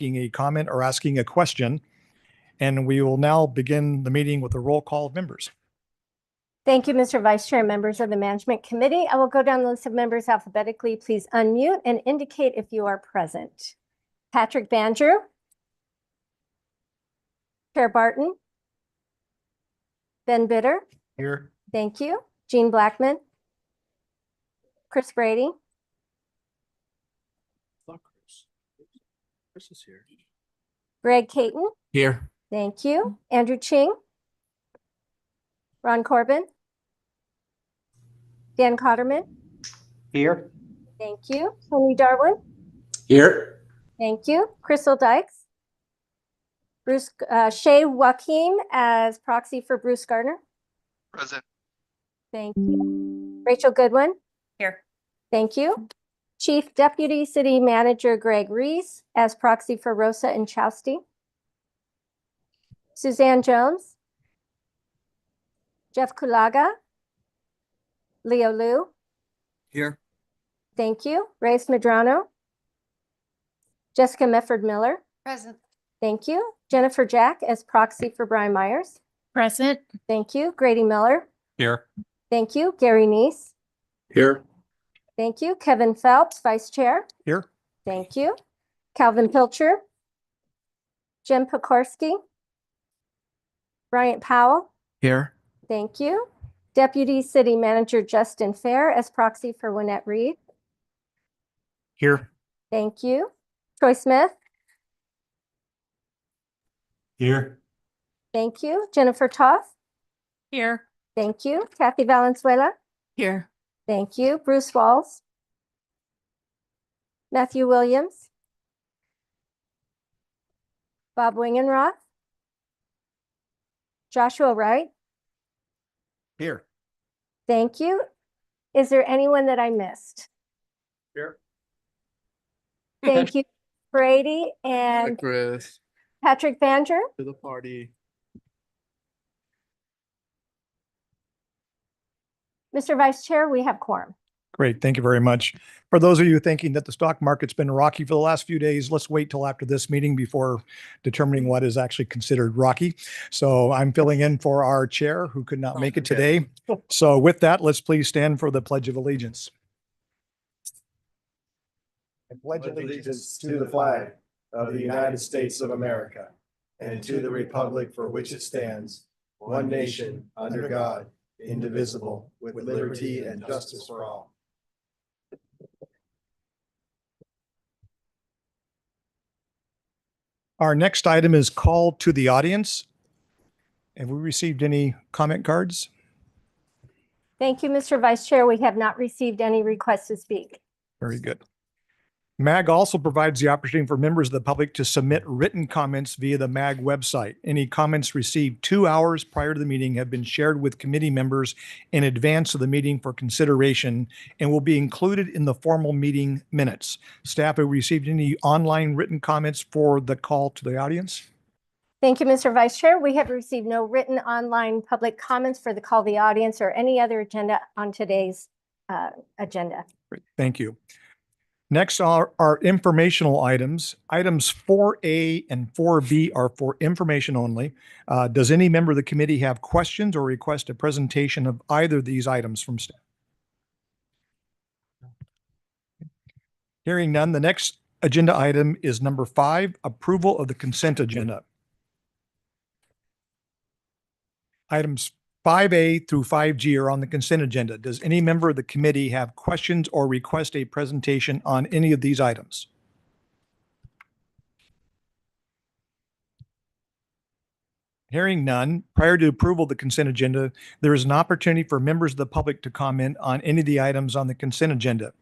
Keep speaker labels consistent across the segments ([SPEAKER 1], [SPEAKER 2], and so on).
[SPEAKER 1] making a comment or asking a question. And we will now begin the meeting with a roll call of members.
[SPEAKER 2] Thank you, Mr. Vice Chair, members of the Management Committee. I will go down the list of members alphabetically. Please unmute and indicate if you are present. Patrick Bandrew. Chair Barton. Ben Bitter.
[SPEAKER 1] Here.
[SPEAKER 2] Thank you. Jean Blackman. Chris Brady.
[SPEAKER 1] Chris is here.
[SPEAKER 2] Greg Caton.
[SPEAKER 3] Here.
[SPEAKER 2] Thank you. Andrew Ching. Ron Corbin. Dan Cotterman.
[SPEAKER 3] Here.
[SPEAKER 2] Thank you. Henry Darwin.
[SPEAKER 3] Here.
[SPEAKER 2] Thank you. Crystal Dykes. Bruce Shay Joaquim as proxy for Bruce Gardner.
[SPEAKER 4] Present.
[SPEAKER 2] Thank you. Rachel Goodwin.
[SPEAKER 5] Here.
[SPEAKER 2] Thank you. Chief Deputy City Manager Greg Reese as proxy for Rosa Inchausti. Suzanne Jones. Jeff Kulaga. Leo Liu.
[SPEAKER 3] Here.
[SPEAKER 2] Thank you. Reyes Medrano. Jessica Mefford Miller.
[SPEAKER 5] Present.
[SPEAKER 2] Thank you. Jennifer Jack as proxy for Brian Myers.
[SPEAKER 5] Present.
[SPEAKER 2] Thank you. Grady Miller.
[SPEAKER 3] Here.
[SPEAKER 2] Thank you. Gary Neese.
[SPEAKER 3] Here.
[SPEAKER 2] Thank you. Kevin Phelps, Vice Chair.
[SPEAKER 1] Here.
[SPEAKER 2] Thank you. Calvin Pilcher. Jim Pekorski. Bryant Powell.
[SPEAKER 3] Here.
[SPEAKER 2] Thank you. Deputy City Manager Justin Fair as proxy for Wynette Reed.
[SPEAKER 3] Here.
[SPEAKER 2] Thank you. Troy Smith.
[SPEAKER 3] Here.
[SPEAKER 2] Thank you. Jennifer Toth.
[SPEAKER 5] Here.
[SPEAKER 2] Thank you. Kathy Valenzuela.
[SPEAKER 5] Here.
[SPEAKER 2] Thank you. Bruce Walls. Matthew Williams. Bob Wingenroth. Joshua Wright.
[SPEAKER 1] Here.
[SPEAKER 2] Thank you. Is there anyone that I missed?
[SPEAKER 1] Here.
[SPEAKER 2] Thank you, Brady and
[SPEAKER 3] Chris.
[SPEAKER 2] Patrick Banger.
[SPEAKER 3] To the party.
[SPEAKER 2] Mr. Vice Chair, we have quorum.
[SPEAKER 1] Great. Thank you very much. For those of you thinking that the stock market's been rocky for the last few days, let's wait till after this meeting before determining what is actually considered rocky. So I'm filling in for our chair who could not make it today. So with that, let's please stand for the Pledge of Allegiance.
[SPEAKER 6] I pledge allegiance to the flag of the United States of America and to the republic for which it stands, one nation, under God, indivisible, with liberty and justice for all.
[SPEAKER 1] Our next item is call to the audience. Have we received any comment cards?
[SPEAKER 2] Thank you, Mr. Vice Chair. We have not received any requests to speak.
[SPEAKER 1] Very good. MAG also provides the opportunity for members of the public to submit written comments via the MAG website. Any comments received 2 hours prior to the meeting have been shared with committee members in advance of the meeting for consideration and will be included in the formal meeting minutes. Staff, have received any online written comments for the call to the audience?
[SPEAKER 2] Thank you, Mr. Vice Chair. We have received no written online public comments for the call to the audience or any other agenda on today's agenda.
[SPEAKER 1] Great. Thank you. Next are our informational items. Items 4A and 4B are for information only. Does any member of the committee have questions or request a presentation of either of these items from staff? Hearing none, the next agenda item is number 5, approval of the consent agenda. Items 5A through 5G are on the consent agenda. Does any member of the committee have questions or request a presentation on any of these items? Hearing none, prior to approval of the consent agenda, there is an opportunity for members of the public to comment on any of the items on the consent agenda.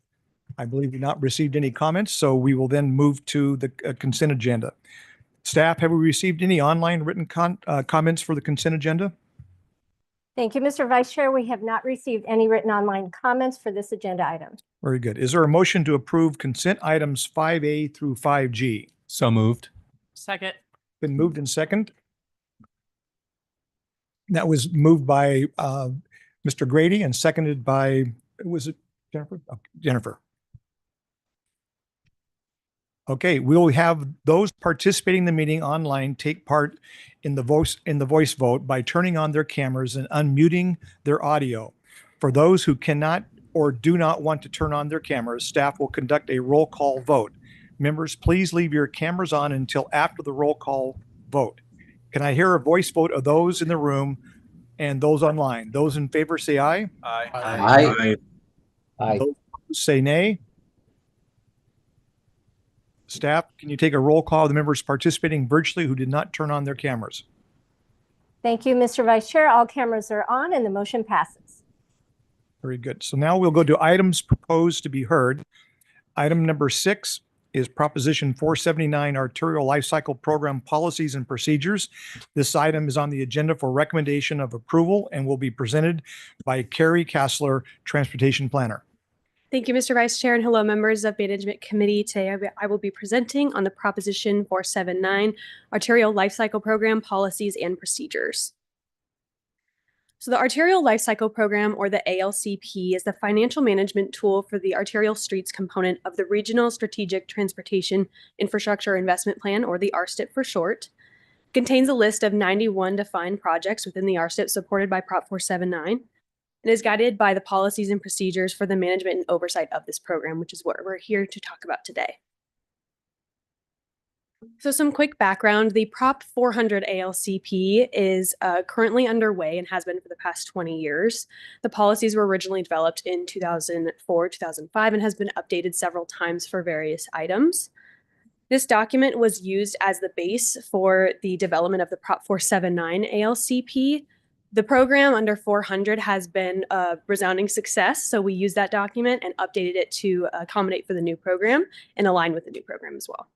[SPEAKER 1] I believe we've not received any comments, so we will then move to the consent agenda. Staff, have we received any online written comments for the consent agenda?
[SPEAKER 2] Thank you, Mr. Vice Chair. We have not received any written online comments for this agenda item.
[SPEAKER 1] Very good. Is there a motion to approve consent items 5A through 5G?
[SPEAKER 3] So moved.
[SPEAKER 5] Second.
[SPEAKER 1] Been moved and second. That was moved by Mr. Grady and seconded by, was it Jennifer? Oh, Jennifer. Okay, we'll have those participating in the meeting online take part in the voice vote by turning on their cameras and unmuting their audio. For those who cannot or do not want to turn on their cameras, staff will conduct a roll call vote. Members, please leave your cameras on until after the roll call vote. Can I hear a voice vote of those in the room and those online? Those in favor say aye.
[SPEAKER 4] Aye. Aye.
[SPEAKER 1] Those opposed say nay. Staff, can you take a roll call of the members participating virtually who did not turn on their cameras?
[SPEAKER 2] Thank you, Mr. Vice Chair. All cameras are on and the motion passes.
[SPEAKER 1] Very good. So now we'll go to items proposed to be heard. Item number 6 is Proposition 479 Arterial Life Cycle Program Policies and Procedures. This item is on the agenda for recommendation of approval and will be presented by Carrie Kassler, Transportation Planner.
[SPEAKER 7] Thank you, Mr. Vice Chair, and hello, members of Management Committee. Today, I will be presenting on the Proposition 479 Arterial Life Cycle Program Policies and Procedures. So the Arterial Life Cycle Program, or the ALCP, is the financial management tool for the arterial streets component of the Regional Strategic Transportation Infrastructure Investment Plan, or the RSTIP for short. It contains a list of 91 defined projects within the RSTIP supported by Prop 479. And is guided by the policies and procedures for the management and oversight of this program, which is what we're here to talk about today. So some quick background, the Prop 400 ALCP is currently underway and has been for the past 20 years. The policies were originally developed in 2004, 2005, and has been updated several times for various items. This document was used as the base for the development of the Prop 479 ALCP. The program under 400 has been a resounding success, so we used that document and updated it to accommodate for the new program and align with the new program as well.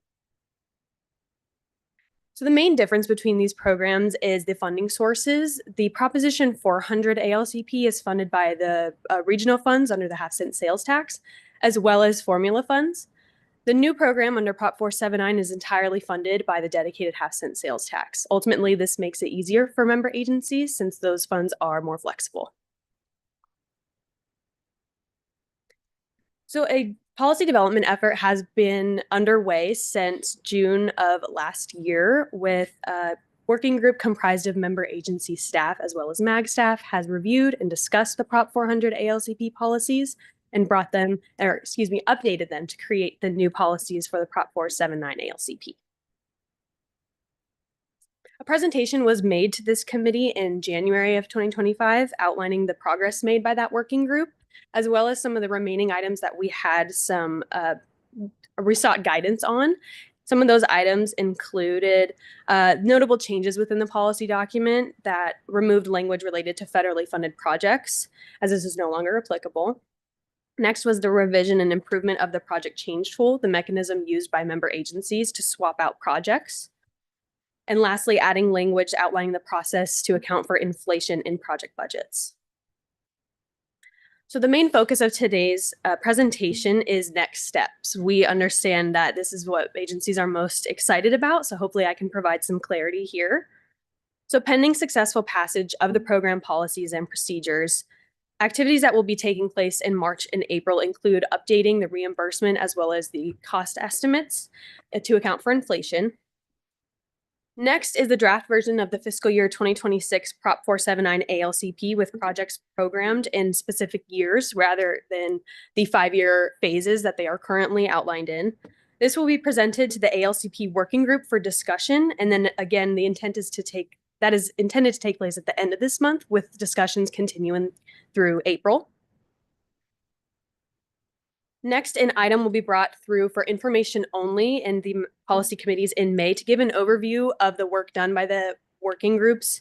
[SPEAKER 7] So the main difference between these programs is the funding sources. The Proposition 400 ALCP is funded by the regional funds under the half-cent sales tax, as well as formula funds. The new program under Prop 479 is entirely funded by the dedicated half-cent sales tax. Ultimately, this makes it easier for member agencies since those funds are more flexible. So a policy development effort has been underway since June of last year with a working group comprised of member agency staff as well as MAG staff has reviewed and discussed the Prop 400 ALCP policies and updated them to create the new policies for the Prop 479 ALCP. A presentation was made to this committee in January of 2025 outlining the progress made by that working group, as well as some of the remaining items that we had some we sought guidance on. Some of those items included notable changes within the policy document that removed language related to federally funded projects, as this is no longer applicable. Next was the revision and improvement of the project change tool, the mechanism used by member agencies to swap out projects. And lastly, adding language outlining the process to account for inflation in project budgets. So the main focus of today's presentation is next steps. We understand that this is what agencies are most excited about, so hopefully I can provide some clarity here. So pending successful passage of the program policies and procedures, activities that will be taking place in March and April include updating the reimbursement as well as the cost estimates to account for inflation. Next is the draft version of the fiscal year 2026 Prop 479 ALCP with projects programmed in specific years rather than the 5-year phases that they are currently outlined in. This will be presented to the ALCP working group for discussion. And then again, the intent is that is intended to take place at the end of this month with discussions continuing through April. Next, an item will be brought through for information only in the policy committees in May to give an overview of the work done by the working groups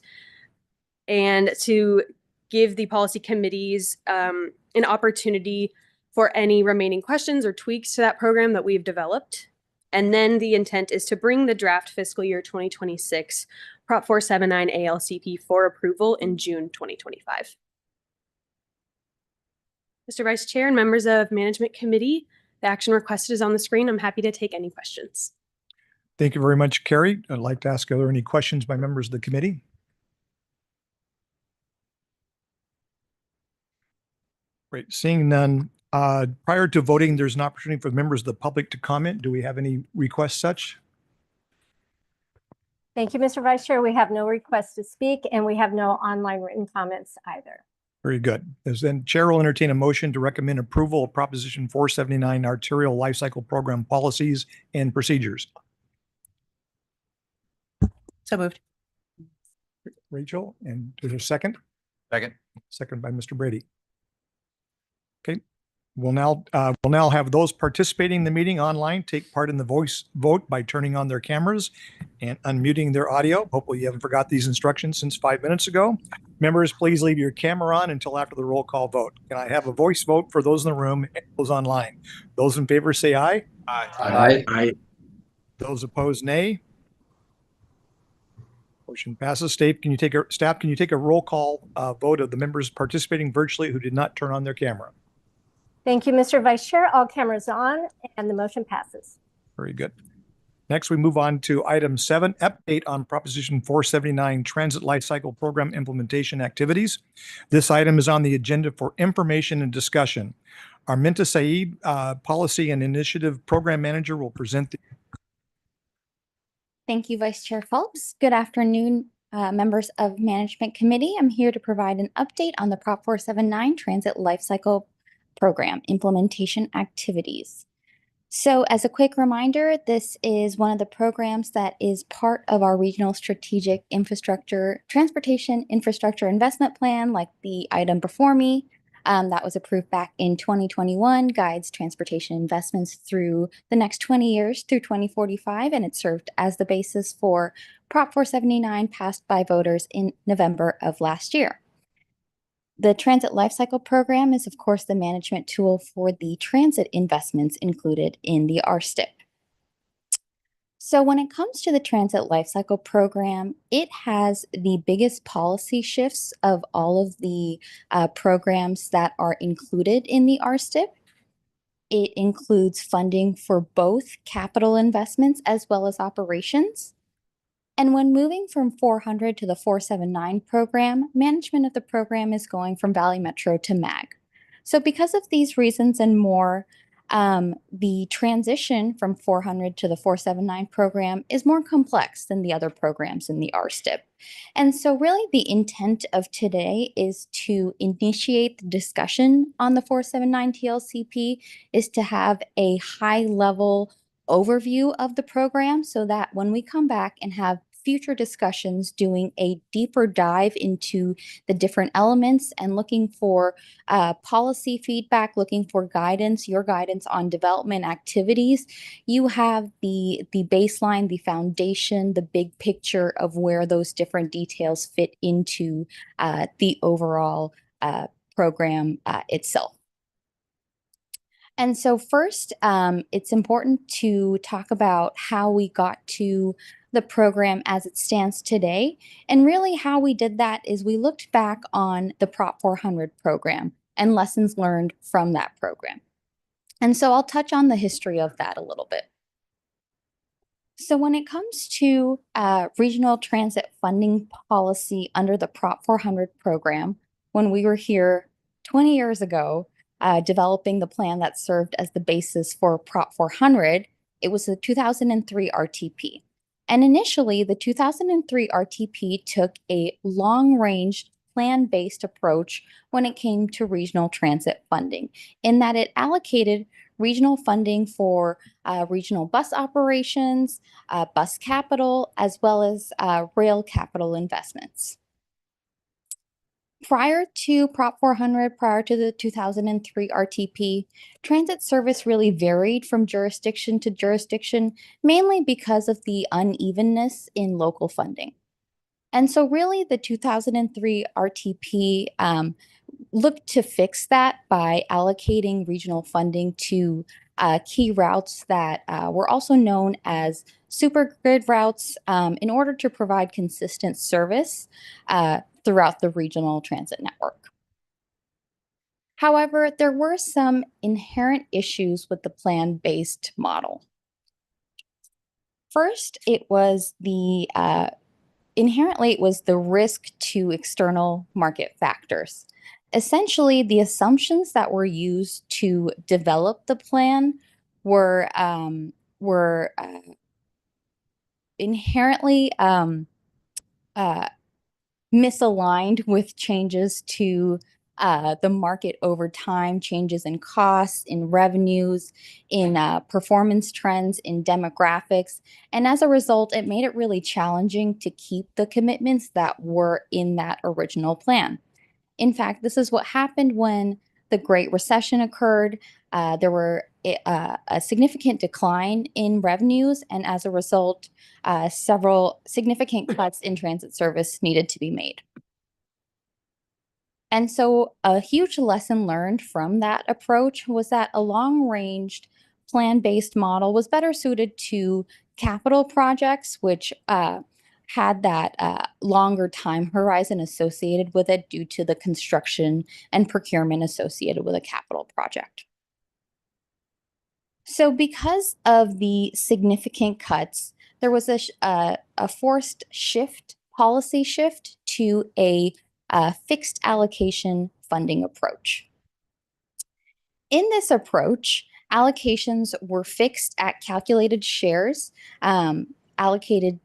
[SPEAKER 7] and to give the policy committees an opportunity for any remaining questions or tweaks to that program that we've developed. And then the intent is to bring the draft fiscal year 2026 Prop 479 ALCP for approval in June 2025. Mr. Vice Chair and members of Management Committee, the action requested is on the screen. I'm happy to take any questions.
[SPEAKER 1] Thank you very much, Carrie. I'd like to ask, are there any questions by members of the committee? Great. Seeing none, Prior to voting, there's an opportunity for members of the public to comment. Do we have any requests such?
[SPEAKER 2] Thank you, Mr. Vice Chair. We have no requests to speak, and we have no online written comments either.
[SPEAKER 1] Very good. As then Chair will entertain a motion to recommend approval of Proposition 479 arterial life cycle program policies and procedures.
[SPEAKER 5] So moved.
[SPEAKER 1] Rachel, and there's a second?
[SPEAKER 3] Second.
[SPEAKER 1] Second by Mr. Brady. Okay, we'll now have those participating in the meeting online take part in the voice vote by turning on their cameras and unmuting their audio. Hopefully you haven't forgot these instructions since 5 minutes ago. Members, please leave your camera on until after the roll call vote. Can I have a voice vote for those in the room and those online? Those in favor say aye.
[SPEAKER 4] Aye.
[SPEAKER 1] Those opposed, nay. Motion passes. Staff, can you take a roll call vote of the members participating virtually who did not turn on their camera?
[SPEAKER 2] Thank you, Mr. Vice Chair. All cameras on, and the motion passes.
[SPEAKER 1] Very good. Next, we move on to item 7, update on Proposition 479 Transit Lifecycle Program Implementation Activities. This item is on the agenda for information and discussion. Arminta Saeed, Policy and Initiative Program Manager, will present the
[SPEAKER 8] Thank you, Vice Chair Phelps. Good afternoon, members of Management Committee. I'm here to provide an update on the Prop 479 Transit Lifecycle Program Implementation Activities. So as a quick reminder, this is one of the programs that is part of our Regional Strategic Transportation Infrastructure Investment Plan, like the item before me. That was approved back in 2021, guides transportation investments through the next 20 years through 2045, and it served as the basis for Prop 479 passed by voters in November of last year. The Transit Lifecycle Program is, of course, the management tool for the transit investments included in the RSTIP. So when it comes to the Transit Lifecycle Program, it has the biggest policy shifts of all of the programs that are included in the RSTIP. It includes funding for both capital investments as well as operations. And when moving from 400 to the 479 program, management of the program is going from Valley Metro to MAG. So because of these reasons and more, the transition from 400 to the 479 program is more complex than the other programs in the RSTIP. And so really the intent of today is to initiate the discussion on the 479 TLCP, is to have a high level overview of the program so that when we come back and have future discussions doing a deeper dive into the different elements and looking for policy feedback, looking for guidance, your guidance on development activities, you have the baseline, the foundation, the big picture of where those different details fit into the overall program itself. And so first, it's important to talk about how we got to the program as it stands today. And really how we did that is we looked back on the Prop 400 program and lessons learned from that program. And so I'll touch on the history of that a little bit. So when it comes to regional transit funding policy under the Prop 400 program, when we were here 20 years ago, developing the plan that served as the basis for Prop 400, it was the 2003 RTP. And initially, the 2003 RTP took a long-range plan-based approach when it came to regional transit funding, in that it allocated regional funding for regional bus operations, bus capital, as well as rail capital investments. Prior to Prop 400, prior to the 2003 RTP, transit service really varied from jurisdiction to jurisdiction, mainly because of the unevenness in local funding. And so really the 2003 RTP looked to fix that by allocating regional funding to key routes that were also known as super grid routes in order to provide consistent service throughout the regional transit network. However, there were some inherent issues with the plan-based model. First, it was inherently it was the risk to external market factors. essentially, the assumptions that were used to develop the plan were inherently misaligned with changes to the market over time, changes in costs, in revenues, in performance trends, in demographics. And as a result, it made it really challenging to keep the commitments that were in that original plan. In fact, this is what happened when the Great Recession occurred. There were a significant decline in revenues, and as a result, several significant cuts in transit service needed to be made. And so a huge lesson learned from that approach was that a long-ranged plan-based model was better suited to capital projects, which had that longer time horizon associated with it due to the construction and procurement associated with a capital project. So because of the significant cuts, there was a forced policy shift to a fixed allocation funding approach. In this approach, allocations were fixed at calculated shares allocated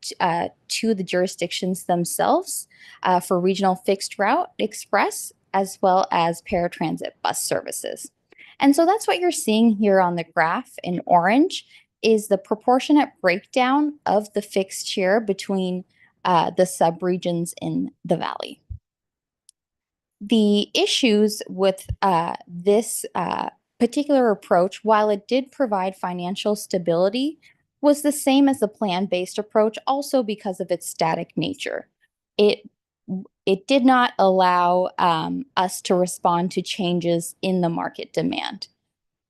[SPEAKER 8] to the jurisdictions themselves for regional fixed route express as well as paratransit bus services. And so that's what you're seeing here on the graph in orange is the proportionate breakdown of the fixed share between the subregions in the valley. The issues with this particular approach, while it did provide financial stability, was the same as the plan-based approach, also because of its static nature. It did not allow us to respond to changes in the market demand.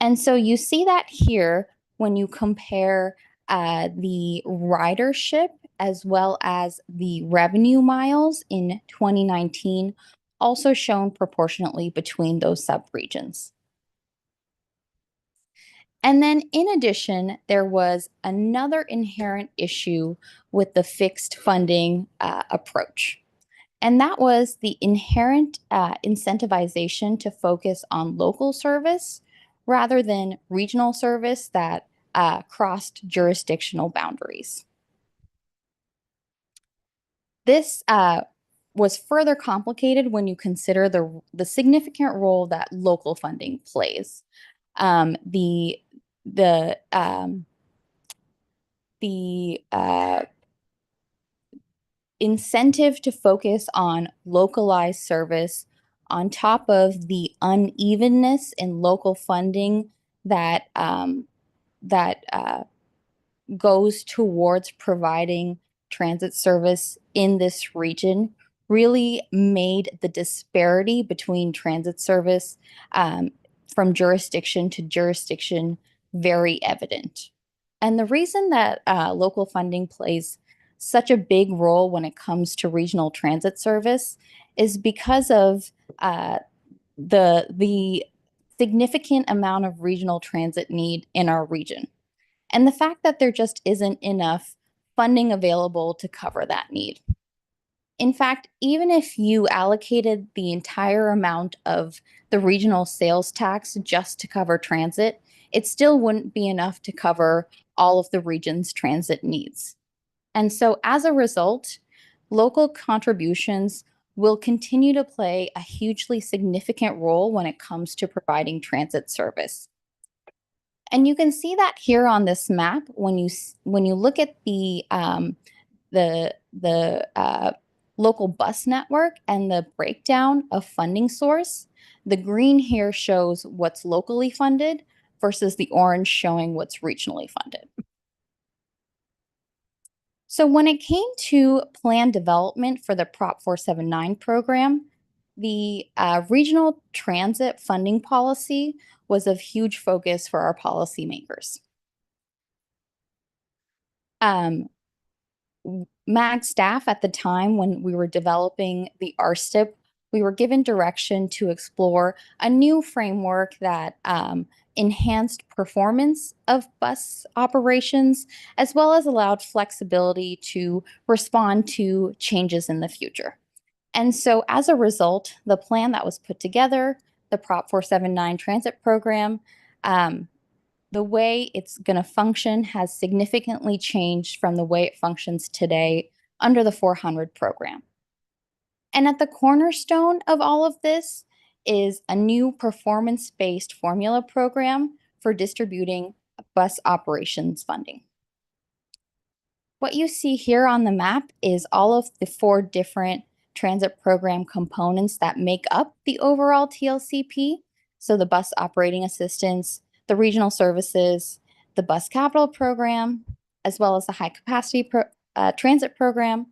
[SPEAKER 8] And so you see that here when you compare the ridership as well as the revenue miles in 2019, also shown proportionately between those subregions. And then in addition, there was another inherent issue with the fixed funding approach. And that was the inherent incentivization to focus on local service rather than regional service that crossed jurisdictional boundaries. This was further complicated when you consider the significant role that local funding plays. The incentive to focus on localized service on top of the unevenness in local funding that goes towards providing transit service in this region really made the disparity between transit service from jurisdiction to jurisdiction very evident. And the reason that local funding plays such a big role when it comes to regional transit service is because of the significant amount of regional transit need in our region. And the fact that there just isn't enough funding available to cover that need. In fact, even if you allocated the entire amount of the regional sales tax just to cover transit, it still wouldn't be enough to cover all of the region's transit needs. And so as a result, local contributions will continue to play a hugely significant role when it comes to providing transit service. And you can see that here on this map when you look at the local bus network and the breakdown of funding source. The green here shows what's locally funded versus the orange showing what's regionally funded. So when it came to plan development for the Prop 479 program, the regional transit funding policy was of huge focus for our policymakers. MAG staff at the time when we were developing the RSTIP, we were given direction to explore a new framework that enhanced performance of bus operations, as well as allowed flexibility to respond to changes in the future. And so as a result, the plan that was put together, the Prop 479 transit program, the way it's going to function has significantly changed from the way it functions today under the 400 program. And at the cornerstone of all of this is a new performance-based formula program for distributing bus operations funding. What you see here on the map is all of the 4 different transit program components that make up the overall TLCP. So the bus operating assistance, the regional services, the bus capital program, as well as the high capacity transit program.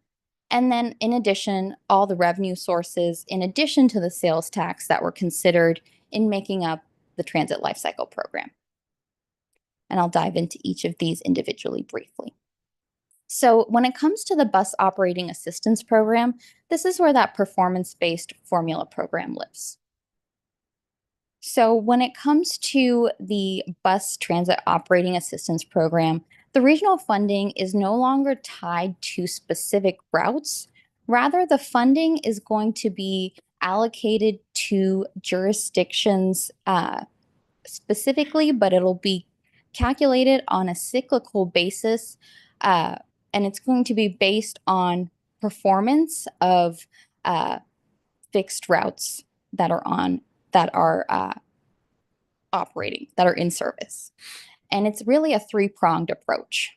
[SPEAKER 8] And then in addition, all the revenue sources in addition to the sales tax that were considered in making up the transit lifecycle program. And I'll dive into each of these individually briefly. So when it comes to the bus operating assistance program, this is where that performance-based formula program lives. So when it comes to the bus transit operating assistance program, the regional funding is no longer tied to specific routes. Rather, the funding is going to be allocated to jurisdictions specifically, but it'll be calculated on a cyclical basis, and it's going to be based on performance of fixed routes that are operating, that are in service. And it's really a 3-pronged approach.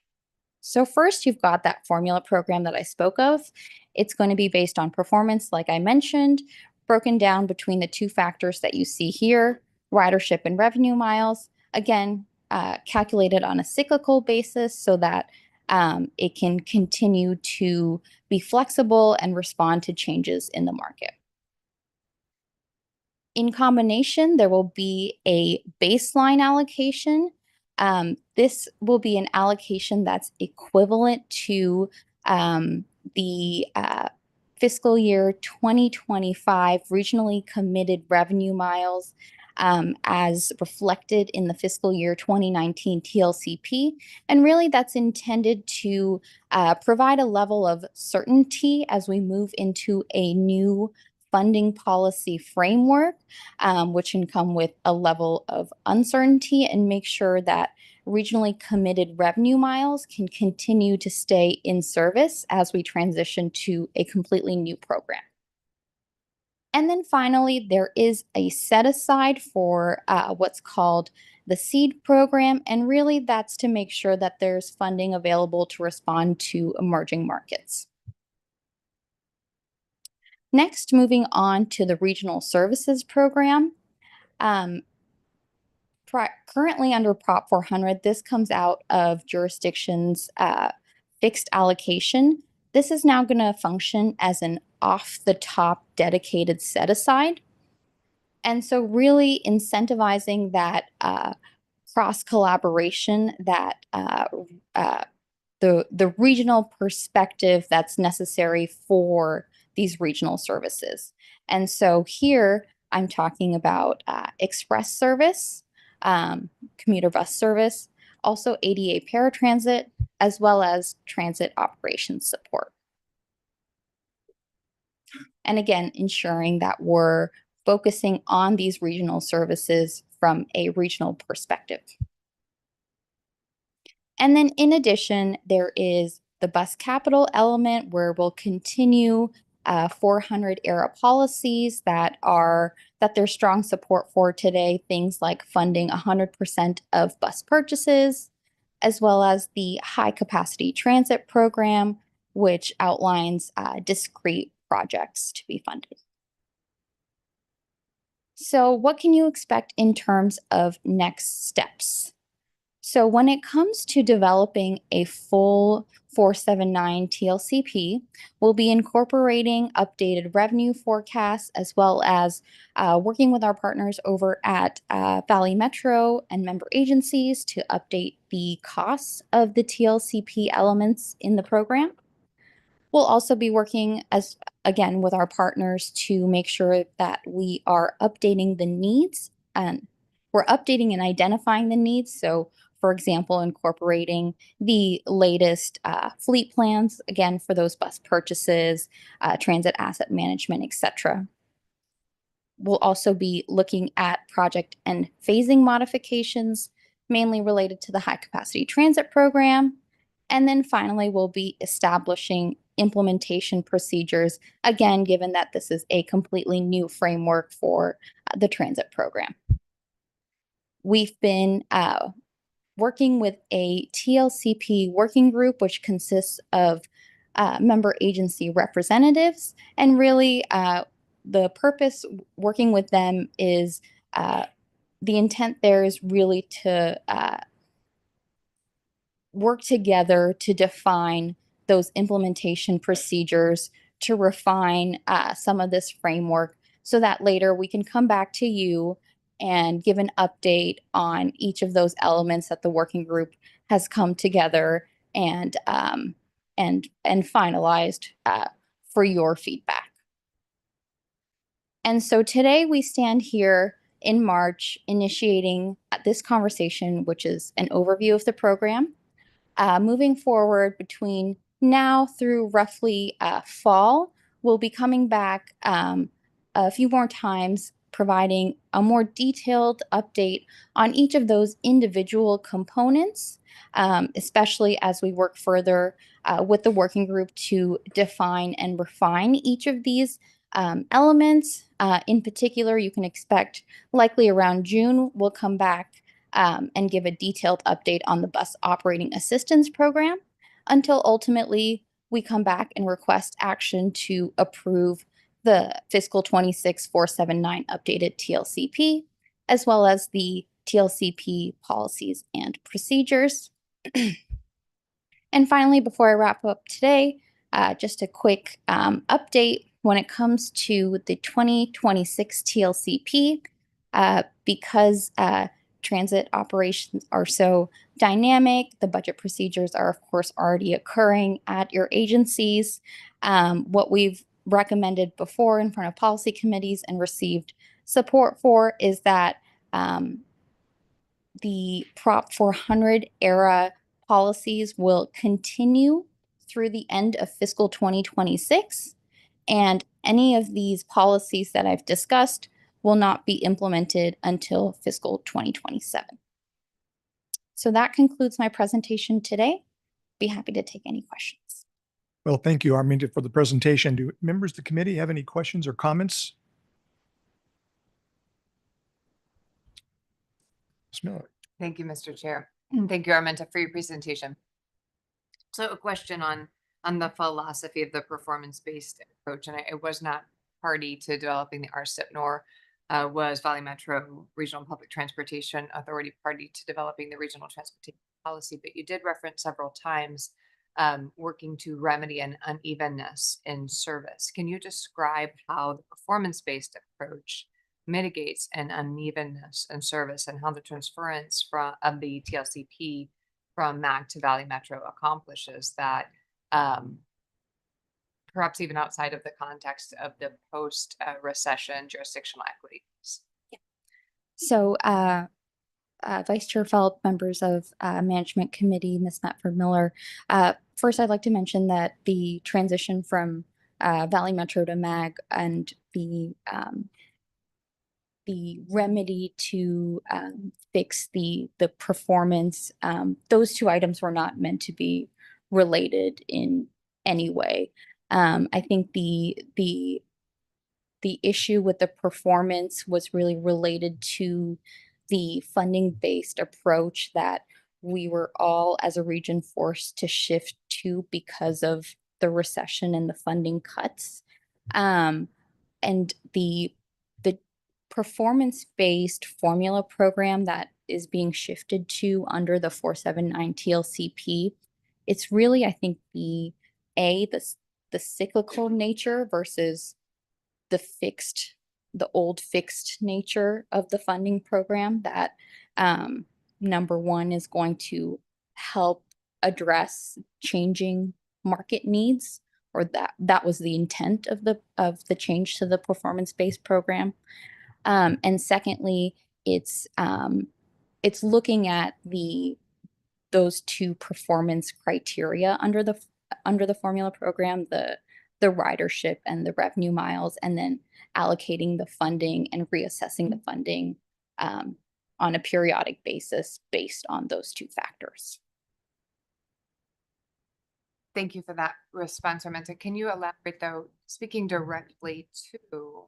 [SPEAKER 8] So first, you've got that formula program that I spoke of. It's going to be based on performance, like I mentioned, broken down between the 2 factors that you see here, ridership and revenue miles, again, calculated on a cyclical basis so that it can continue to be flexible and respond to changes in the market. In combination, there will be a baseline allocation. This will be an allocation that's equivalent to the fiscal year 2025 regionally committed revenue miles as reflected in the fiscal year 2019 TLCP. And really that's intended to provide a level of certainty as we move into a new funding policy framework, which can come with a level of uncertainty, and make sure that regionally committed revenue miles can continue to stay in service as we transition to a completely new program. And then finally, there is a set aside for what's called the SEED program. And really that's to make sure that there's funding available to respond to emerging markets. Next, moving on to the regional services program. Currently under Prop 400, this comes out of jurisdictions' fixed allocation. This is now going to function as an off-the-top dedicated set-aside. And so really incentivizing that cross-collaboration, that the regional perspective that's necessary for these regional services. And so here I'm talking about express service, commuter bus service, also ADA paratransit, as well as transit operations support. And again, ensuring that we're focusing on these regional services from a regional perspective. And then in addition, there is the bus capital element where we'll continue 400 era policies that there's strong support for today, things like funding 100% of bus purchases, as well as the high capacity transit program, which outlines discrete projects to be funded. So what can you expect in terms of next steps? So when it comes to developing a full 479 TLCP, we'll be incorporating updated revenue forecasts, as well as working with our partners over at Valley Metro and member agencies to update the costs of the TLCP elements in the program. We'll also be working again with our partners to make sure that we are updating the needs, and we're updating and identifying the needs. So for example, incorporating the latest fleet plans, again, for those bus purchases, transit asset management, etc. We'll also be looking at project and phasing modifications, mainly related to the high capacity transit program. And then finally, we'll be establishing implementation procedures, again, given that this is a completely new framework for the transit program. We've been working with a TLCP working group, which consists of member agency representatives, and really the purpose working with them is the intent there is really to work together to define those implementation procedures, to refine some of this framework so that later we can come back to you and give an update on each of those elements that the working group has come together and finalized for your feedback. And so today we stand here in March initiating this conversation, which is an overview of the program. Moving forward between now through roughly fall, we'll be coming back a few more times, providing a more detailed update on each of those individual components, especially as we work further with the working group to define and refine each of these elements. In particular, you can expect likely around June, we'll come back and give a detailed update on the bus operating assistance program until ultimately we come back and request action to approve the fiscal 26-479 updated TLCP, as well as the TLCP policies and procedures. And finally, before I wrap up today, just a quick update when it comes to the 2026 TLCP, because transit operations are so dynamic. The budget procedures are, of course, already occurring at your agencies. What we've recommended before in front of policy committees and received support for is that the Prop 400 era policies will continue through the end of fiscal 2026. And any of these policies that I've discussed will not be implemented until fiscal 2027. So that concludes my presentation today. Be happy to take any questions.
[SPEAKER 1] Well, thank you, Arminta, for the presentation. Do members of the committee have any questions or comments? Ms. Miller.
[SPEAKER 9] Thank you, Mr. Chair. And thank you, Arminta, for your presentation. So a question on the philosophy of the performance-based approach, and I was not party to developing the RCIP, nor was Valley Metro Regional Public Transportation Authority party to developing the regional transportation policy, but you did reference several times working to remedy an unevenness in service. Can you describe how the performance-based approach mitigates an unevenness in service and how the transference of the TLCP from MAG to Valley Metro accomplishes that, perhaps even outside of the context of the post-recession jurisdictional equities?
[SPEAKER 8] Yeah. So Vice Chair Philip, members of Management Committee, Ms. Metford-Miller, first I'd like to mention that the transition from Valley Metro to MAG and the remedy to fix the performance, those two items were not meant to be related in any way. I think the issue with the performance was really related to the funding-based approach that we were all as a region forced to shift to because of the recession and the funding cuts. And the performance-based formula program that is being shifted to under the 479 TLCP, it's really, I think, the cyclical nature versus the old fixed nature of the funding program that number one is going to help address changing market needs, or that was the intent of the change to the performance-based program. And secondly, it's looking at the those two performance criteria under the formula program, the ridership and the revenue miles, and then allocating the funding and reassessing the funding on a periodic basis based on those two factors.
[SPEAKER 9] Thank you for that response, Arminta. Can you elaborate though, speaking directly to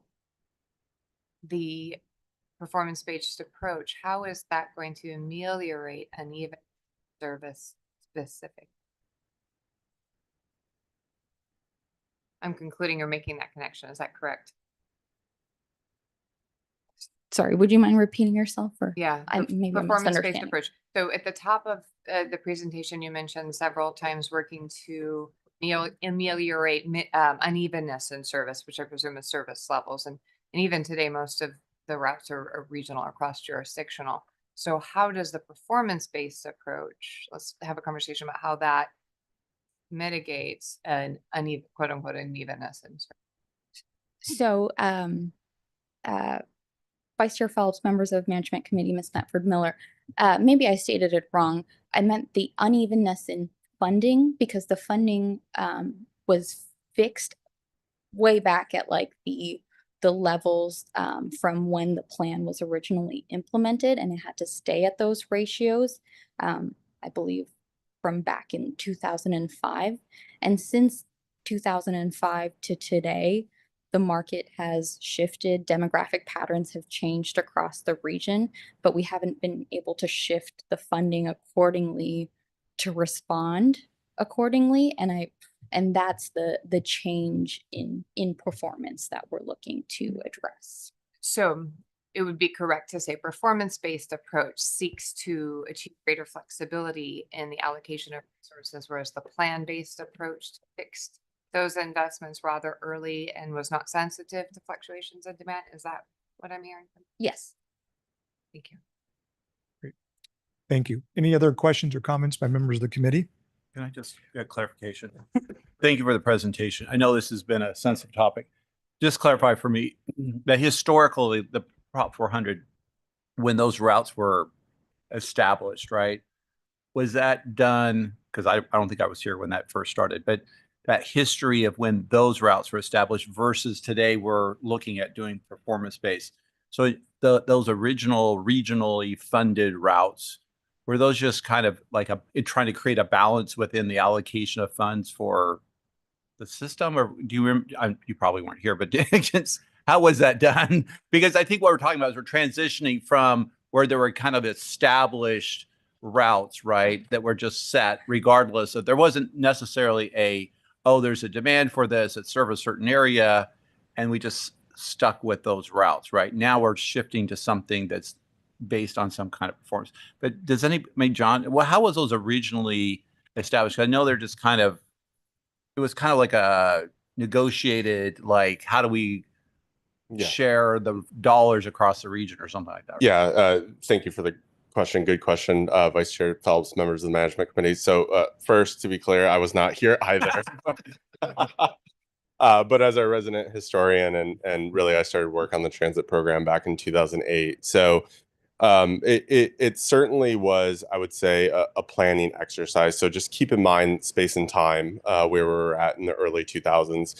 [SPEAKER 9] the performance-based approach, how is that going to ameliorate uneven service specific? I'm concluding you're making that connection. Is that correct?
[SPEAKER 8] Sorry, would you mind repeating yourself? Or
[SPEAKER 9] Yeah,
[SPEAKER 8] maybe I'm
[SPEAKER 9] performance-based
[SPEAKER 8] misunderstanding.
[SPEAKER 9] approach. So at the top of the presentation, you mentioned several times working to ameliorate unevenness in service, which I presume is service levels. And even today, most of the routes are regional or cross-jurisdictional. So how does the performance-based approach, let's have a conversation about how that mitigates an uneven, quote unquote, unevenness in service.
[SPEAKER 8] So, Vice Chair Phelps, members of Management Committee, Ms. Metford Miller, maybe I stated it wrong. I meant the unevenness in funding, because the funding was fixed way back at like the levels from when the plan was originally implemented, and it had to stay at those ratios, I believe from back in 2005. And since 2005 to today, the market has shifted, demographic patterns have changed across the region, but we haven't been able to shift the funding accordingly to respond accordingly. And that's the change in performance that we're looking to address.
[SPEAKER 9] So it would be correct to say performance-based approach seeks to achieve greater flexibility in the allocation of resources, whereas the plan-based approach fixed those investments rather early and was not sensitive to fluctuations in demand. Is that what I'm hearing?
[SPEAKER 8] Yes.
[SPEAKER 9] Thank you.
[SPEAKER 1] Great. Thank you. Any other questions or comments by members of the committee?
[SPEAKER 3] Can I just get clarification? Thank you for the presentation. I know this has been a sensitive topic. Just clarify for me that historically, the Prop 400, when those routes were established, right? Was that done, because I don't think I was here when that first started, but that history of when those routes were established versus today we're looking at doing performance-based. So those original regionally funded routes, were those just kind of like trying to create a balance within the allocation of funds for the system? Or do you remember, you probably weren't here, but how was that done? Because I think what we're talking about is we're transitioning from where there were kind of established routes, right, that were just set regardless of, there wasn't necessarily there's a demand for this that serve a certain area, and we just stuck with those routes, right? Now we're shifting to something that's based on some kind of performance. But John, how was those originally established? I know they're just it was kind of like a negotiated, like, how do we share the dollars across the region or something like that?
[SPEAKER 10] Yeah, thank you for the question. Good question, Vice Chair Phelps, members of the Management Committee. So first, to be clear, I was not here either. But as a resident historian, and really I started work on the transit program back in 2008. So it certainly was, I would say, a planning exercise. So just keep in mind space and time where we were at in the early 2000s.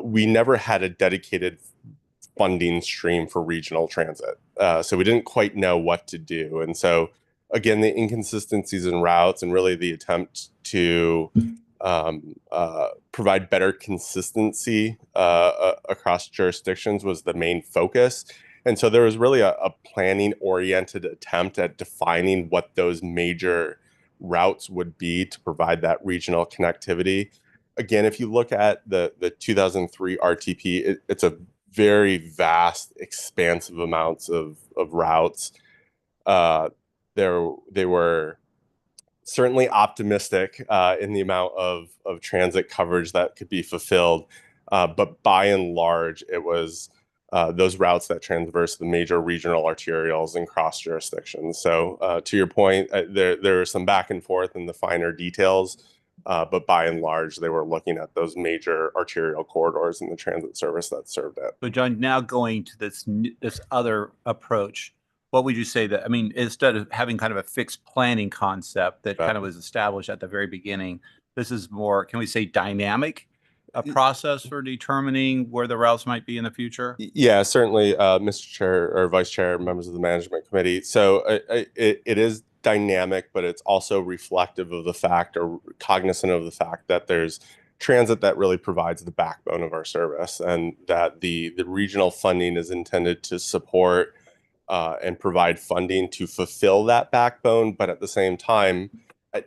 [SPEAKER 10] We never had a dedicated funding stream for regional transit. So we didn't quite know what to do. And so, again, the inconsistencies in routes and really the attempt to provide better consistency across jurisdictions was the main focus. And so there was really a planning-oriented attempt at defining what those major routes would be to provide that regional connectivity. Again, if you look at the 2003 RTP, it's a very vast, expansive amounts of routes. They were certainly optimistic in the amount of transit coverage that could be fulfilled. But by and large, it was those routes that transverse the major regional arterials and cross jurisdictions. So to your point, there are some back and forth in the finer details, but by and large, they were looking at those major arterial corridors in the transit service that served it.
[SPEAKER 3] So John, now going to this other approach, what would you say that, I mean, instead of having kind of a fixed planning concept that kind of was established at the very beginning, this is more, can we say dynamic, a process for determining where the routes might be in the future?
[SPEAKER 10] Yeah, certainly, Mr. Chair or Vice Chair, members of the Management Committee. So it is dynamic, but it's also reflective of the fact, or cognizant of the fact, that there's transit that really provides the backbone of our service, and that the regional funding is intended to support and provide funding to fulfill that backbone. But at the same time,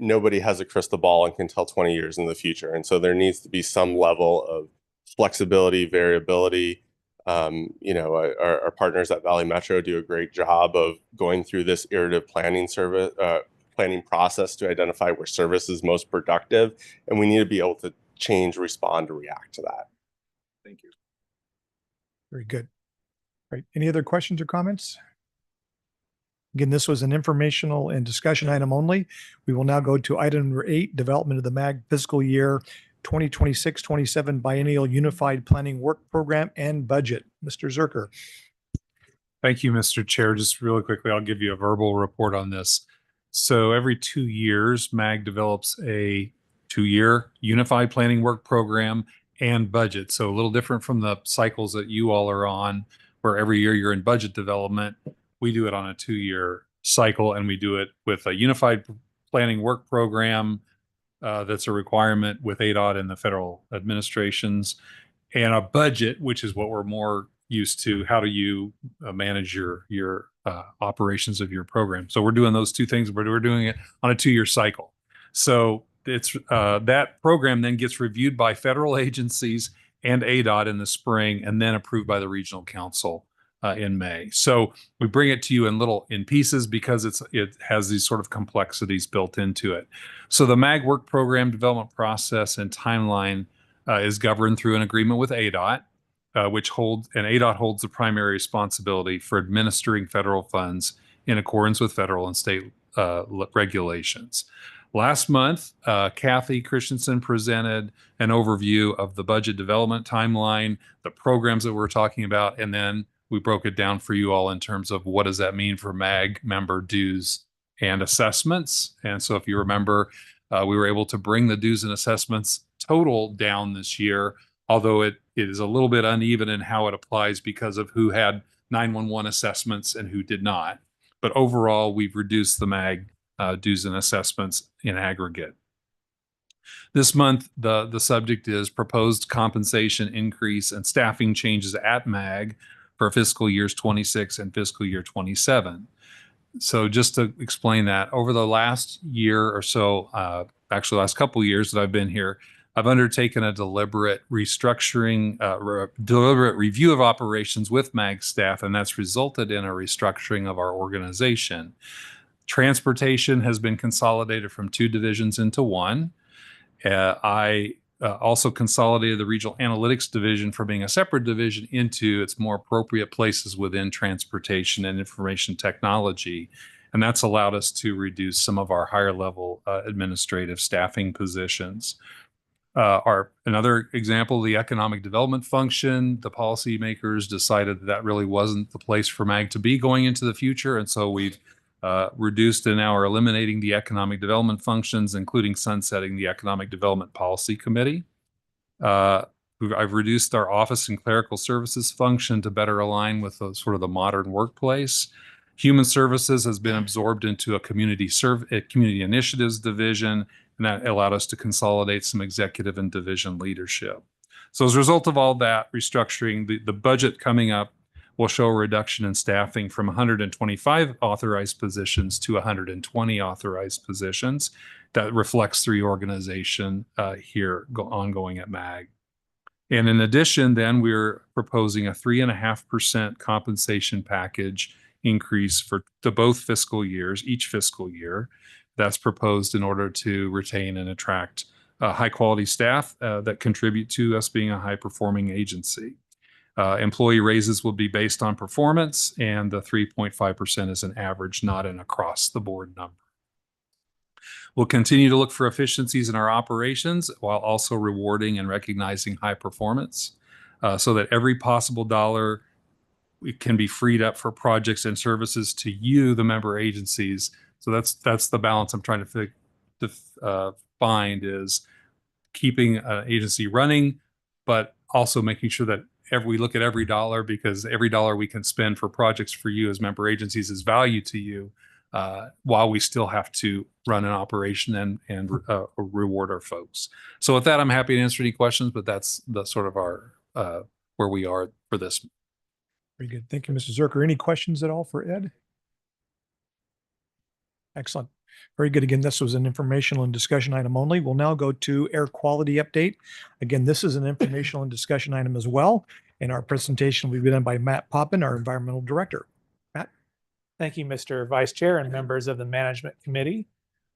[SPEAKER 10] nobody has a crystal ball and can tell 20 years in the future. And so there needs to be some level of flexibility, variability. Our partners at Valley Metro do a great job of going through this iterative planning process to identify where service is most productive. And we need to be able to change, respond, to react to that.
[SPEAKER 3] Thank you.
[SPEAKER 1] Very good. All right. Any other questions or comments? Again, this was an informational and discussion item only. We will now go to item number 8, development of the MAG fiscal year 2026-27 biennial unified planning work program and budget. Mr. Zerker.
[SPEAKER 11] Thank you, Mr. Chair. Just really quickly, I'll give you a verbal report on this. So every 2 years, MAG develops a 2-year unified planning work program and budget. So a little different from the cycles that you all are on, where every year you're in budget development. We do it on a 2-year cycle, and we do it with a unified planning work program that's a requirement with ADOT and the federal administrations, and a budget, which is what we're more used to. How do you manage your operations of your program? So we're doing those two things, but we're doing it on a 2-year cycle. So it's that program then gets reviewed by federal agencies and ADOT in the spring, and then approved by the regional council in May. So we bring it to you in pieces because it has these sort of complexities built into it. So the MAG work program development process and timeline is governed through an agreement with ADOT, ADOT holds the primary responsibility for administering federal funds in accordance with federal and state regulations. Last month, Kathy Christensen presented an overview of the budget development timeline, the programs that we're talking about, and then we broke it down for you all in terms of what does that mean for MAG member dues and assessments. And so if you remember, we were able to bring the dues and assessments total down this year, although it is a little bit uneven in how it applies because of who had 911 assessments and who did not. But overall, we've reduced the MAG dues and assessments in aggregate. This month, the subject is proposed compensation increase and staffing changes at MAG for fiscal years 26 and fiscal year 27. So just to explain that, over the last year or so, actually last couple of years that I've been here, I've undertaken a deliberate restructuring, deliberate review of operations with MAG staff, and that's resulted in a restructuring of our organization. Transportation has been consolidated from 2 divisions into 1. I also consolidated the regional analytics division from being a separate division into its more appropriate places within transportation and information technology. And that's allowed us to reduce some of our higher level administrative staffing positions. Another example, the economic development function, the policymakers decided that really wasn't the place for MAG to be going into the future. And so we've reduced and now are eliminating the economic development functions, including sunsetting the Economic Development Policy Committee. I've reduced our office and clerical services function to better align with sort of the modern workplace. Human services has been absorbed into a community initiatives division, and that allowed us to consolidate some executive and division leadership. So as a result of all that restructuring, the budget coming up will show a reduction in staffing from 125 authorized positions to 120 authorized positions. That reflects the reorganization here ongoing at MAG. And in addition, then we're proposing a 3.5% compensation package increase to both fiscal years, each fiscal year. That's proposed in order to retain and attract high quality staff that contribute to us being a high performing agency. Employee raises will be based on performance, and the 3.5% is an average, not an across the board number. We'll continue to look for efficiencies in our operations while also rewarding and recognizing high performance so that every possible dollar it can be freed up for projects and services to you, the member agencies. So that's the balance I'm trying to find, is keeping an agency running, but also making sure that we look at every dollar, because every dollar we can spend for projects for you as member agencies is value to you, while we still have to run an operation and reward our folks. So with that, I'm happy to answer any questions, but that's the sort of our where we are for this.
[SPEAKER 1] Very good. Thank you, Mr. Zerker. Any questions at all for Ed? Excellent. Very good. Again, this was an informational and discussion item only. We'll now go to air quality update. Again, this is an informational and discussion item as well. And our presentation will be done by Matt Poppin, our environmental director. Matt.
[SPEAKER 12] Thank you, Mr. Vice Chair and members of the Management Committee.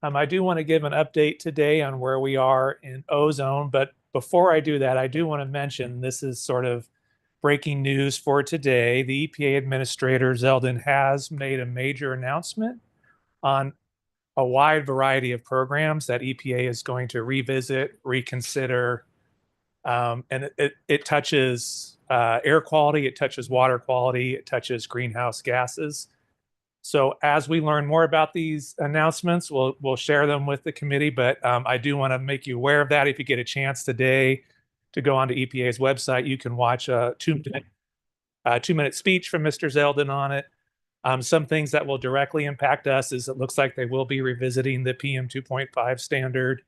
[SPEAKER 12] I do want to give an update today on where we are in ozone, but before I do that, I do want to mention this is sort of breaking news for today. The EPA Administrator, Zeldin, has made a major announcement on a wide variety of programs that EPA is going to revisit, reconsider, and it touches air quality, it touches water quality, it touches greenhouse gases. So as we learn more about these announcements, we'll share them with the committee, but I do want to make you aware of that. If you get a chance today to go onto EPA's website, you can watch a two-minute speech from Mr. Zeldin on it. Some things that will directly impact us is it looks like they will be revisiting the PM 2.5 standard.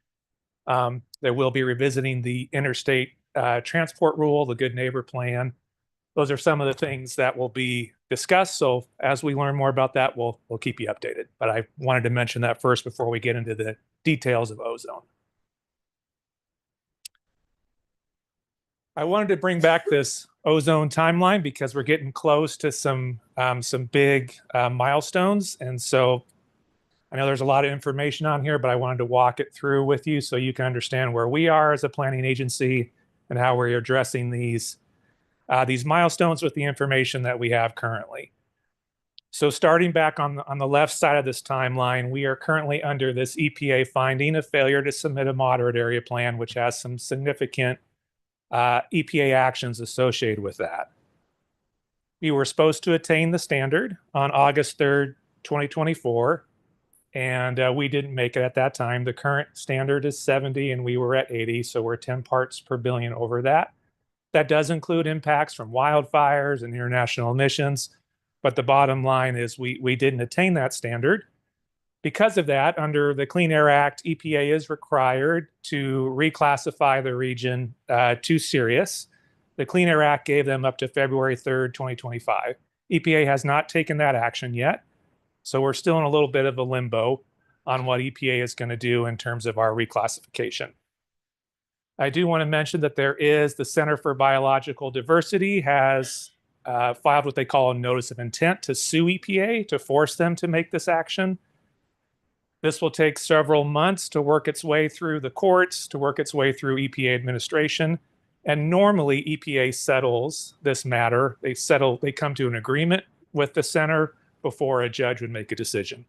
[SPEAKER 12] They will be revisiting the interstate transport rule, the Good Neighbor Plan. Those are some of the things that will be discussed. So as we learn more about that, we'll keep you updated. But I wanted to mention that first before we get into the details of ozone. I wanted to bring back this ozone timeline because we're getting close to some big milestones. And so I know there's a lot of information on here, but I wanted to walk it through with you so you can understand where we are as a planning agency and how we're addressing these milestones with the information that we have currently. So starting back on the left side of this timeline, we are currently under this EPA finding of failure to submit a moderate area plan, which has some significant EPA actions associated with that. We were supposed to attain the standard on August 3rd, 2024, and we didn't make it at that time. The current standard is 70 and we were at 80, so we're 10 parts per billion over that. That does include impacts from wildfires and international emissions, but the bottom line is we didn't attain that standard. Because of that, under the Clean Air Act, EPA is required to reclassify the region to serious. The Clean Air Act gave them up to February 3rd, 2025. EPA has not taken that action yet, so we're still in a little bit of a limbo on what EPA is going to do in terms of our reclassification. I do want to mention that there is the Center for Biological Diversity has filed what they call a notice of intent to sue EPA to force them to make this action. This will take several months to work its way through the courts, to work its way through EPA administration. And normally EPA settles this matter. They come to an agreement with the center before a judge would make a decision.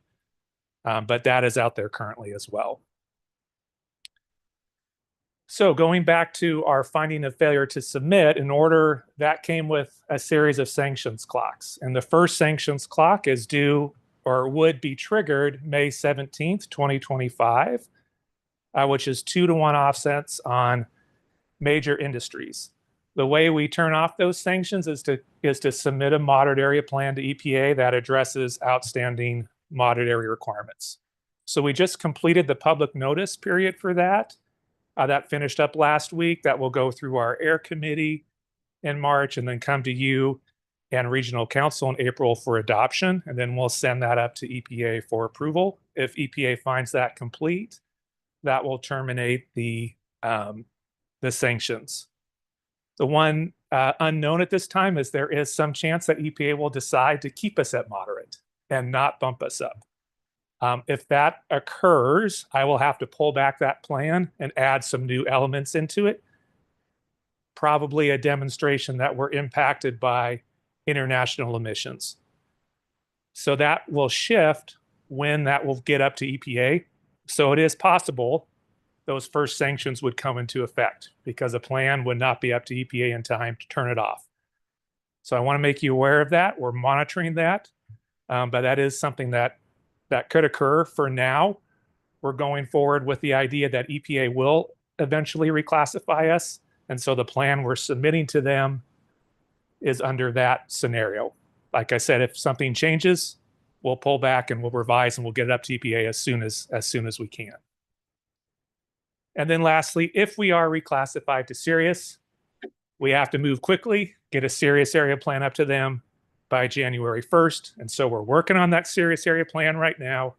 [SPEAKER 12] But that is out there currently as well. So going back to our finding of failure to submit, that came with a series of sanctions clocks. And the first sanctions clock is due or would be triggered May 17th, 2025, which is 2-to-1 offsets on major industries. The way we turn off those sanctions is to submit a moderate area plan to EPA that addresses outstanding moderate area requirements. So we just completed the public notice period for that. That finished up last week. That will go through our air committee in March and then come to you and regional council in April for adoption. And then we'll send that up to EPA for approval. If EPA finds that complete, that will terminate the sanctions. The one unknown at this time is there is some chance that EPA will decide to keep us at moderate and not bump us up. If that occurs, I will have to pull back that plan and add some new elements into it. Probably a demonstration that we're impacted by international emissions. So that will shift when that will get up to EPA. So it is possible those first sanctions would come into effect because a plan would not be up to EPA in time to turn it off. So I want to make you aware of that. We're monitoring that. But that is something that could occur. For now, we're going forward with the idea that EPA will eventually reclassify us. And so the plan we're submitting to them is under that scenario. Like I said, if something changes, we'll pull back and we'll revise and we'll get it up to EPA as soon as we can. And then lastly, if we are reclassified to serious, we have to move quickly, get a serious area plan up to them by January 1st. And so we're working on that serious area plan right now,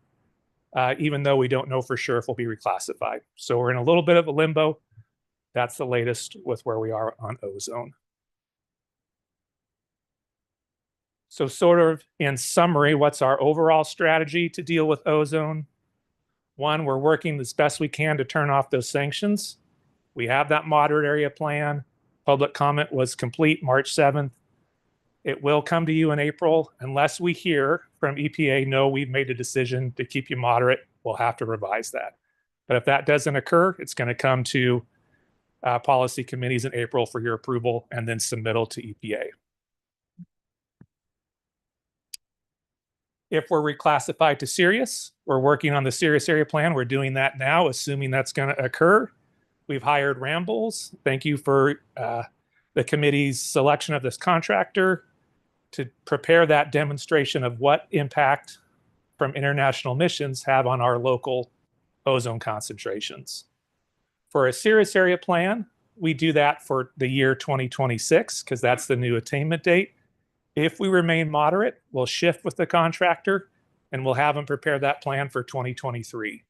[SPEAKER 12] even though we don't know for sure if we'll be reclassified. So we're in a little bit of a limbo. That's the latest with where we are on ozone. So sort of in summary, what's our overall strategy to deal with ozone? One, we're working as best we can to turn off those sanctions. We have that moderate area plan. Public comment was complete March 7th. It will come to you in April. Unless we hear from EPA, no, we've made a decision to keep you moderate, we'll have to revise that. But if that doesn't occur, it's going to come to policy committees in April for your approval and then submittal to EPA. If we're reclassified to serious, we're working on the serious area plan. We're doing that now, assuming that's going to occur. We've hired Rambles. Thank you for the committee's selection of this contractor to prepare that demonstration of what impact from international emissions have on our local ozone concentrations. For a serious area plan, we do that for the year 2026 because that's the new attainment date. If we remain moderate, we'll shift with the contractor and we'll have them prepare that plan for 2023,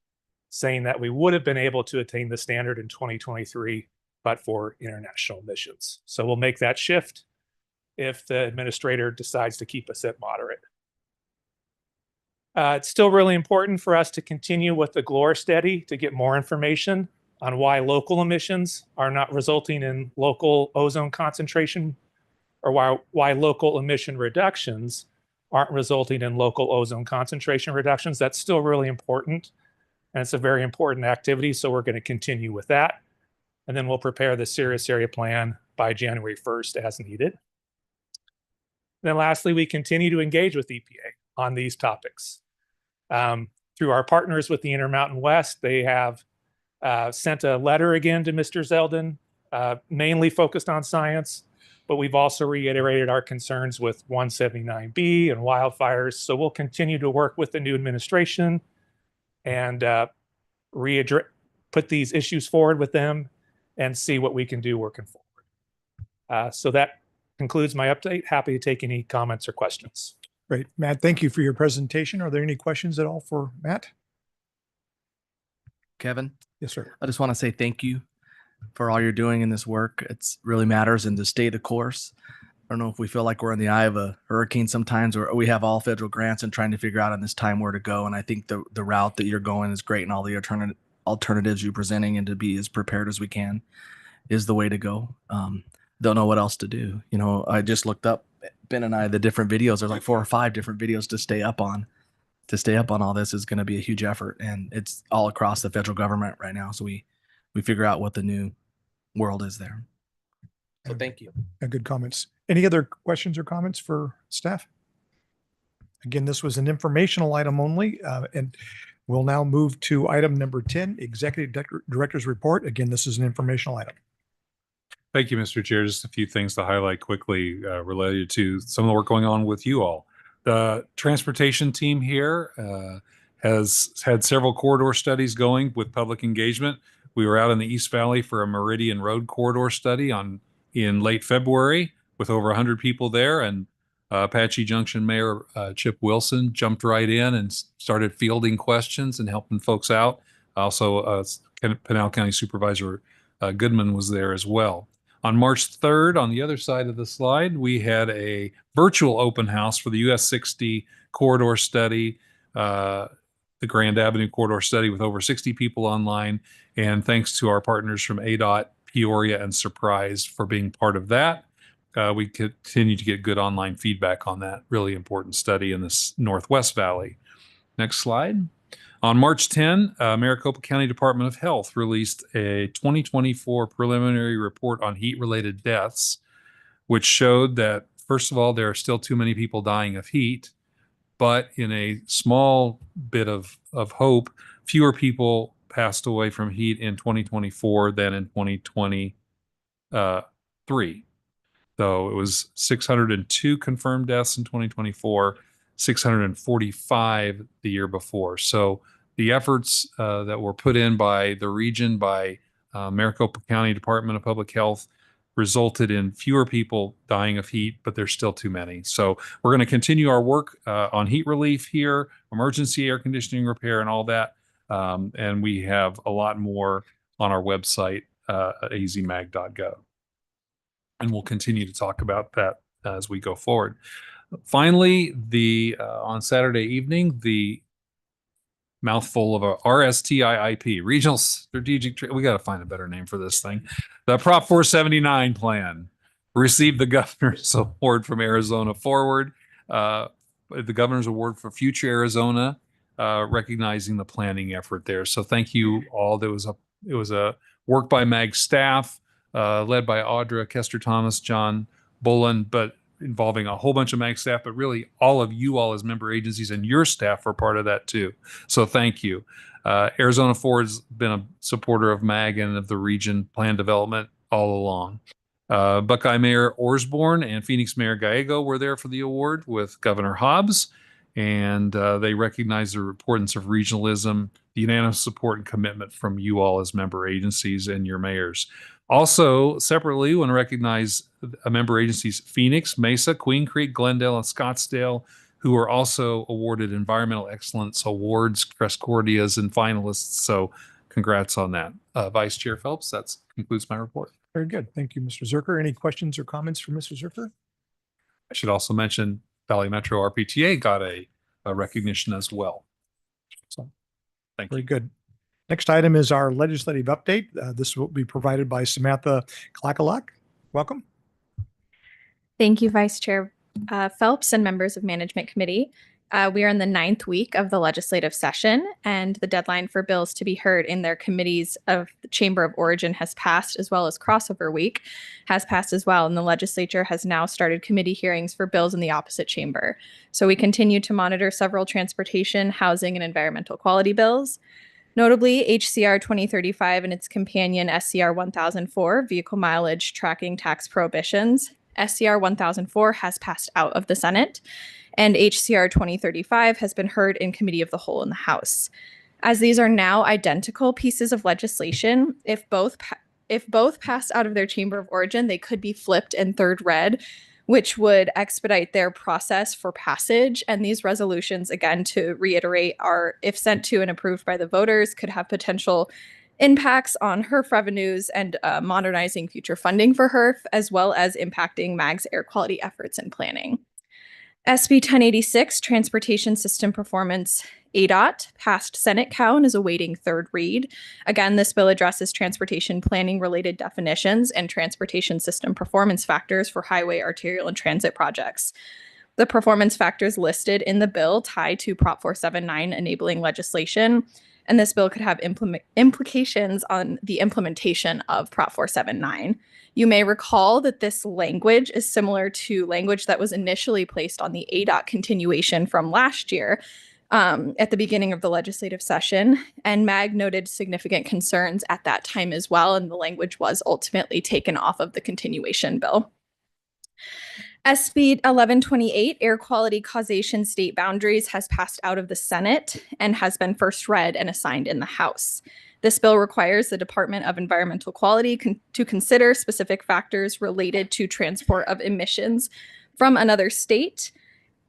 [SPEAKER 12] saying that we would have been able to attain the standard in 2023, but for international emissions. So we'll make that shift if the administrator decides to keep us at moderate. It's still really important for us to continue with the GLOR study to get more information on why local emissions are not resulting in local ozone concentration, or why local emission reductions aren't resulting in local ozone concentration reductions. That's still really important. And it's a very important activity. So we're going to continue with that. And then we'll prepare the serious area plan by January 1st as needed. Then lastly, we continue to engage with EPA on these topics. Through our partners with the Intermountain West, they have sent a letter again to Mr. Zeldin, mainly focused on science, but we've also reiterated our concerns with 179B and wildfires. So we'll continue to work with the new administration and put these issues forward with them and see what we can do working forward. So that concludes my update. Happy to take any comments or questions.
[SPEAKER 1] Great. Matt, thank you for your presentation. Are there any questions at all for Matt?
[SPEAKER 13] Kevin,
[SPEAKER 1] Yes, sir.
[SPEAKER 13] I just want to say thank you for all you're doing in this work. It's really matters and to stay the course. I don't know if we feel like we're in the eye of a hurricane sometimes, or we have all federal grants and trying to figure out in this time where to go. And I think the route that you're going is great, and all the alternatives you're presenting and to be as prepared as we can is the way to go. Don't know what else to do. You know, I just looked up, Ben and I, the different videos. There's like 4 or 5 different videos to stay up on. To stay up on all this is going to be a huge effort, and it's all across the federal government right now. So we figure out what the new world is there. So thank you.
[SPEAKER 1] Good comments. Any other questions or comments for staff? Again, this was an informational item only, and we'll now move to item number 10, Executive Director's Report. Again, this is an informational item.
[SPEAKER 11] Thank you, Mr. Chair. Just a few things to highlight quickly related to some of the work going on with you all. The transportation team here has had several corridor studies going with public engagement. We were out in the East Valley for a Meridian Road corridor study in late February with over 100 people there, and Apache Junction Mayor Chip Wilson jumped right in and started fielding questions and helping folks out. Also, Pinal County Supervisor Goodman was there as well. On March 3rd, on the other side of the slide, we had a virtual open house for the US 60 corridor study, the Grand Avenue corridor study, with over 60 people online. And thanks to our partners from ADOT, Peoria, and Surprise for being part of that. We continue to get good online feedback on that really important study in this Northwest Valley. Next slide. On March 10, Maricopa County Department of Health released a 2024 preliminary report on heat-related deaths, which showed that First of all, there are still too many people dying of heat, but in a small bit of hope, fewer people passed away from heat in 2024 than in 2023. So it was 602 confirmed deaths in 2024, 645 the year before. So the efforts that were put in by the region, by Maricopa County Department of Public Health, resulted in fewer people dying of heat, but there's still too many. So we're going to continue our work on heat relief here, emergency air conditioning repair and all that. And we have a lot more on our website at azmag.gov. And we'll continue to talk about that as we go forward. Finally, on Saturday evening, the mouthful of a RSTIIP, Regional Strategic, we got to find a better name for this thing. The Prop 479 plan received the governor's award from Arizona Forward, the governor's award for Future Arizona, recognizing the planning effort there. So thank you all. It was a work by MAG staff, led by Audra Kester Thomas, John Bolin, but involving a whole bunch of MAG staff, but really all of you all as member agencies and your staff are part of that too. So thank you. Arizona Forward's been a supporter of MAG and of the region plan development all along. Buckeye Mayor Osborne and Phoenix Mayor Gallego were there for the award with Governor Hobbs, and they recognize the importance of regionalism, the unanimous support and commitment from you all as member agencies and your mayors. Also, separately, we want to recognize member agencies Phoenix, Mesa, Queen Creek, Glendale, and Scottsdale, who are also awarded Environmental Excellence Awards, Crescordias, and finalists. So congrats on that. Vice Chair Phelps, that concludes my report.
[SPEAKER 1] Very good. Thank you, Mr. Zuercher. Any questions or comments from Mr. Zuercher?
[SPEAKER 11] I should also mention Valley Metro RPTA got a recognition as well. So thank you.
[SPEAKER 1] Very good. Next item is our legislative update. This will be provided by Samantha Klakalak. Welcome.
[SPEAKER 14] Thank you, Vice Chair Phelps and members of Management Committee. We are in the 9th week of the legislative session, and the deadline for bills to be heard in their committees of the Chamber of Origin has passed, as well as crossover week has passed as well. And the legislature has now started committee hearings for bills in the opposite chamber. So we continue to monitor several transportation, housing, and environmental quality bills. Notably, HCR 2035 and its companion SCR 1004, vehicle mileage tracking tax prohibitions. SCR 1004 has passed out of the Senate, and HCR 2035 has been heard in Committee of the Whole in the House. As these are now identical pieces of legislation, if both pass out of their chamber of origin, they could be flipped and third read, which would expedite their process for passage. And these resolutions, again, to reiterate, are, if sent to and approved by the voters, could have potential impacts on HERF revenues and modernizing future funding for HERF, as well as impacting MAG's air quality efforts and planning. SB 1086, Transportation System Performance ADOT, passed Senate Cow and is awaiting third read. Again, this bill addresses transportation planning related definitions and transportation system performance factors for highway, arterial, and transit projects. The performance factors listed in the bill tie to Prop 479 enabling legislation, and this bill could have implications on the implementation of Prop 479. You may recall that this language is similar to language that was initially placed on the ADOT continuation from last year at the beginning of the legislative session, and MAG noted significant concerns at that time as well, and the language was ultimately taken off of the continuation bill. SB 1128, Air Quality Causation State Boundaries, has passed out of the Senate and has been first read and assigned in the House. This bill requires the Department of Environmental Quality to consider specific factors related to transport of emissions from another state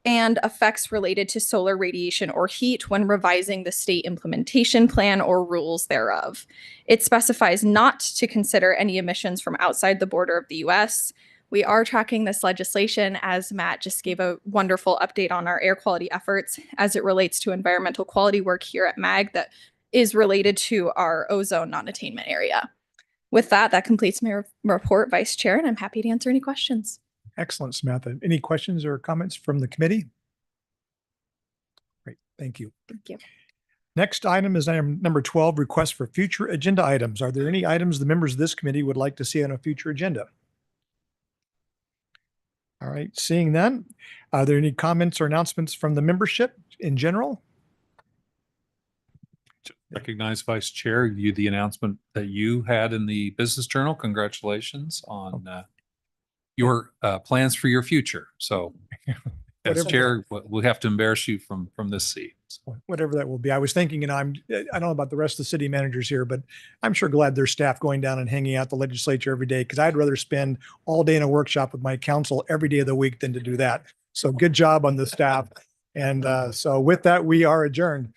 [SPEAKER 14] and effects related to solar radiation or heat when revising the state implementation plan or rules thereof. It specifies not to consider any emissions from outside the border of the U.S. We are tracking this legislation, as Matt just gave a wonderful update on our air quality efforts as it relates to environmental quality work here at MAG that is related to our ozone non-attainment area. With that, that completes my report, Vice Chair, and I'm happy to answer any questions.
[SPEAKER 1] Excellent, Samantha. Any questions or comments from the committee? Great, thank you.
[SPEAKER 14] Thank you.
[SPEAKER 1] Next item is item number 12, request for future agenda items. Are there any items the members of this committee would like to see on a future agenda? All right, seeing none, are there any comments or announcements from the membership in general?
[SPEAKER 11] Recognize Vice Chair, you, the announcement that you had in the Business Journal. Congratulations on your plans for your future. So as
[SPEAKER 1] Whatever
[SPEAKER 11] chair, we have to embarrass you from this seat. So,
[SPEAKER 1] Whatever that will be. I was thinking, I don't know about the rest of the city managers here, but I'm sure glad there's staff going down and hanging out the legislature every day, because I'd rather spend all day in a workshop with my council every day of the week than to do that. So good job on the staff. And so with that, we are adjourned.